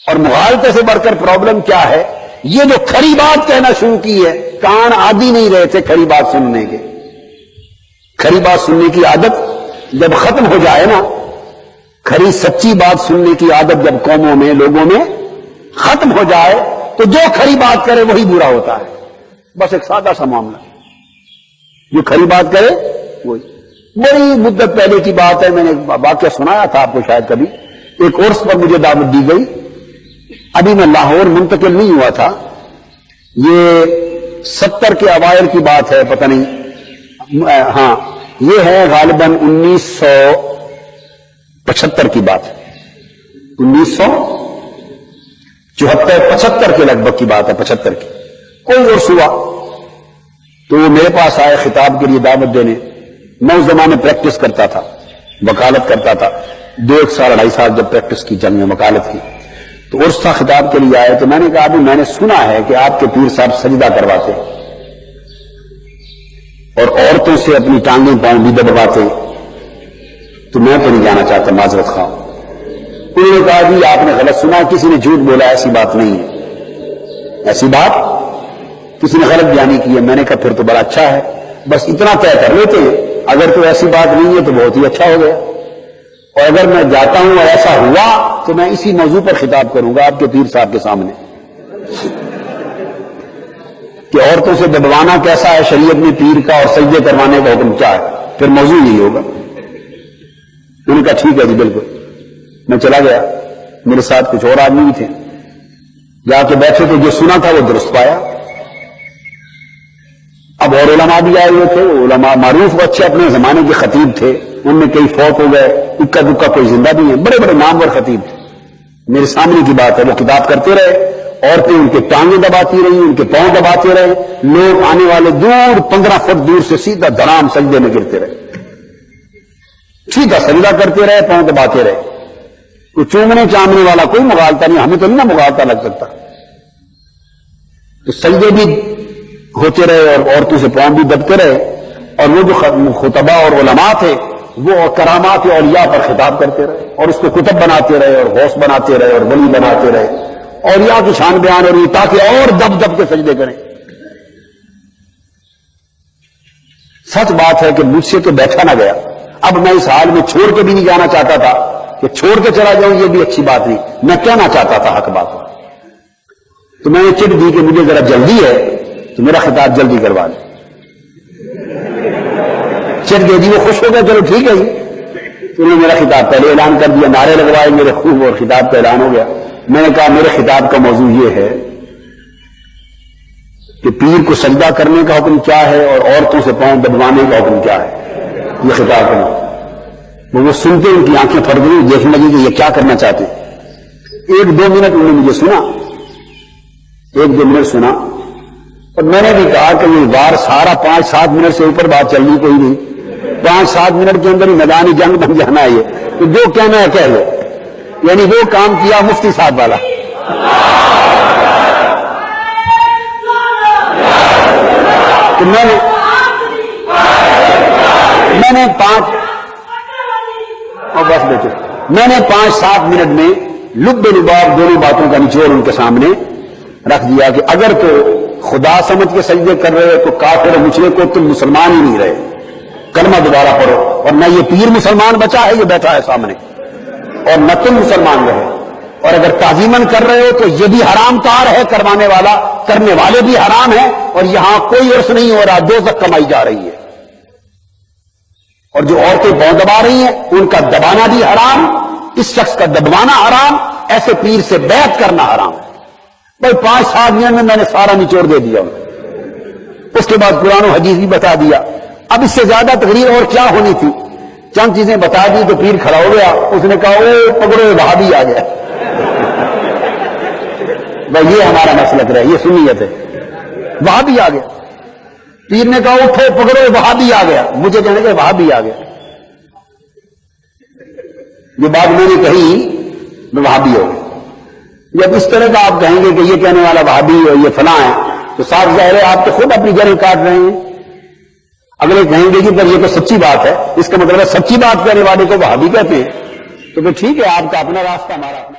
اور مغالطے سے بڑھ کر پرابلم کیا ہے؟ یہ جو کھری بات کہنا شروع کی ہے، کان عادی نہیں رہے تھے کھری بات سننے کے. کھری بات سننے کی عادت جب ختم ہو جائے نا، کھری سچی بات سننے کی عادت جب قوموں میں، لوگوں میں ختم ہو جائے تو جو کھری بات کرے وہی برا ہوتا ہے. بس ایک سادہ سا معاملہ، جو کھری بات کرے وہی. بڑی مدت پہلے کی بات ہے، میں نے واقعہ سنایا تھا آپ کو شاید کبھی. ایک عرس پر مجھے دعوت دی گئی، ابھی میں لاہور منتقل نہیں ہوا تھا، یہ 70 کے اوائل کی بات ہے، پتہ نہیں، ہاں یہ ہے غالباً 1975 کی بات ہے، 1974-75 کے لگ بھگ کی بات ہے، 75 کی. کوئی عرس ہوا تو وہ میرے پاس آئے خطاب کے لیے دعوت دینے. میں اس زمانے پریکٹس کرتا تھا، وکالت کرتا تھا، 2-1 سال 2.5 سال جب پریکٹس کی جنگ میں وکالت کی. تو عرس تھا، خطاب کے لیے آئے. تو میں نے کہا ابھی میں نے سنا ہے کہ آپ کے پیر صاحب سجدہ کرواتے اور عورتوں سے اپنی ٹانگیں پاؤں بھی دبواتے، تو میں تو نہیں جانا چاہتا، معذرت خواہ. انہوں نے کہا جی آپ نے غلط سنا، کسی نے جھوٹ بولا، ایسی بات نہیں ہے، ایسی بات کسی نے غلط بیانی کی ہے. میں نے کہا پھر تو بڑا اچھا ہے، بس اتنا طے کر لیتے ہیں، اگر تو ایسی بات نہیں ہے تو بہت ہی اچھا ہو گیا، اور اگر میں جاتا ہوں اور ایسا ہوا تو میں اسی موضوع پر خطاب کروں گا آپ کے پیر صاحب کے سامنے کہ عورتوں سے دبوانا کیسا ہے شریعت میں پیر کا، اور سجدے کروانے کا حکم کیا ہے. پھر موضوع یہی ہوگا. انہوں نے کہا ٹھیک ہے جی بالکل. میں چلا گیا، میرے ساتھ کچھ اور آدمی بھی تھے، جا کے بیٹھے تو جو سنا تھا وہ درست پایا. اب اور علماء بھی آئے ہوئے تھے، وہ علماء معروف و اچھے اپنے زمانے کے خطیب تھے، ان میں کئی فوت ہو گئے، اکا دکا کوئی زندہ بھی ہیں، بڑے بڑے نامور خطیب تھے. میرے سامنے کی بات ہے، وہ خطاب کرتے رہے، عورتیں ان کے ٹانگیں دباتی رہی، ان کے پاؤں دباتے رہے، لوگ آنے والے دور 15 فٹ دور سے سیدھا دھڑام سجدے میں گرتے رہے، سیدھا سجدہ کرتے رہے، پاؤں دباتے رہے. کوئی چومنے چامنے والا کوئی مغالطہ نہیں، ہمیں تو نہیں نا مغالطہ لگ سکتا. تو سجدے بھی ہوتے رہے اور عورتوں سے پاؤں بھی دبتے رہے. اور وہ جو خطبہ اور علماء تھے وہ کرامات اولیاء پر خطاب کرتے رہے، اور اس کو کتب بناتے رہے، اور غوث بناتے رہے، اور ولی بناتے رہے، اولیاء کی شان بیان اور یہ تاکہ اور دب دب کے سجدے کریں. سچ بات ہے کہ مجھ سے تو بیٹھا نہ گیا. اب میں اس حال میں چھوڑ کے بھی نہیں جانا چاہتا تھا کہ چھوڑ کے چلا جاؤں، یہ بھی اچھی بات نہیں. میں کہنا چاہتا تھا حق بات. تو میں نے چٹ دی کہ مجھے ذرا جلدی ہے تو میرا خطاب جلدی کروا دیں. چٹ دے دی، وہ خوش ہو گئے، چلو ٹھیک ہے جی. تو انہوں نے میرا خطاب پہلے اعلان کر دیا، نعرے لگوائے میرے خوب، اور خطاب کا اعلان ہو گیا. میں نے کہا میرے خطاب کا موضوع یہ ہے کہ پیر کو سجدہ کرنے کا حکم کیا ہے اور عورتوں سے پاؤں دبوانے کا حکم کیا ہے. یہ خطاب کرنا. وہ سنتے ان کی آنکھیں پھٹ گئی، دیکھنے لگی کہ یہ کیا کرنا چاہتے. 1-2 منٹ انہوں نے مجھے سنا، 1-2 منٹ سنا، اور میں نے بھی کہا کہ یہ بار سارا 5-7 منٹ سے اوپر بات چلنی کوئی نہیں، 5-7 منٹ کے اندر ہی میدان جنگ بن جانا ہے. یہ تو جو کہنا ہے کہہ لو. یعنی وہ کام کیا مفتی صاحب والا. تو میں نے 5-7 منٹ میں لب لباب دونوں باتوں کا نچوڑ ان کے سامنے رکھ دیا کہ اگر تو خدا سمجھ کے سجدے کر رہے ہو تو کافر و مشرک کو تم مسلمان ہی نہیں رہے، کلمہ دوبارہ پڑھو. اور نہ یہ پیر مسلمان بچا ہے، یہ بیٹھا ہے سامنے، اور نہ تم مسلمان رہے. اور اگر تعظیمن کر رہے ہو تو یہ بھی حرام کار ہے، کروانے والا، کرنے والے بھی حرام ہیں، اور یہاں کوئی عرص نہیں ہو رہا، دوزخ کمائی جا رہی ہے. اور جو عورتیں پاؤں دبا رہی ہیں ان کا دبانا بھی حرام، اس شخص کا دبوانا حرام، ایسے پیر سے بیعت کرنا حرام ہے. بھائی 5-7 منٹ میں نے سارا نچوڑ دے دیا. اس کے بعد قرآن و حدیث بھی بتا دیا. اب اس سے زیادہ تقریر اور کیا ہونی تھی. چند چیزیں بتا دی تو پیر کھڑا ہو گیا، اس نے کہا او پکڑو وہابی آ گیا. بھائی یہ ہمارا مسلک رہے، یہ سنیت ہے. وہابی آ گیا. پیر نے کہا اٹھو پکڑو وہابی آ گیا. مجھے کہنے کے وہابی آ گیا. یہ بات میں نے کہی میں وہابی ہو گیا. جب اس طرح کا آپ کہیں گے کہ یہ کہنے والا وہابی ہے، یہ فلاں ہے، تو صاف ظاہر ہے آپ تو خود اپنی جڑیں کاٹ رہے ہیں. اگلے کہیں گے کہ پر یہ تو سچی بات ہے، اس کا مطلب ہے سچی بات کہنے والے کو وہابی کہتے ہیں. تو پھر ٹھیک ہے، آپ کا اپنا راستہ، ہمارا اپنا.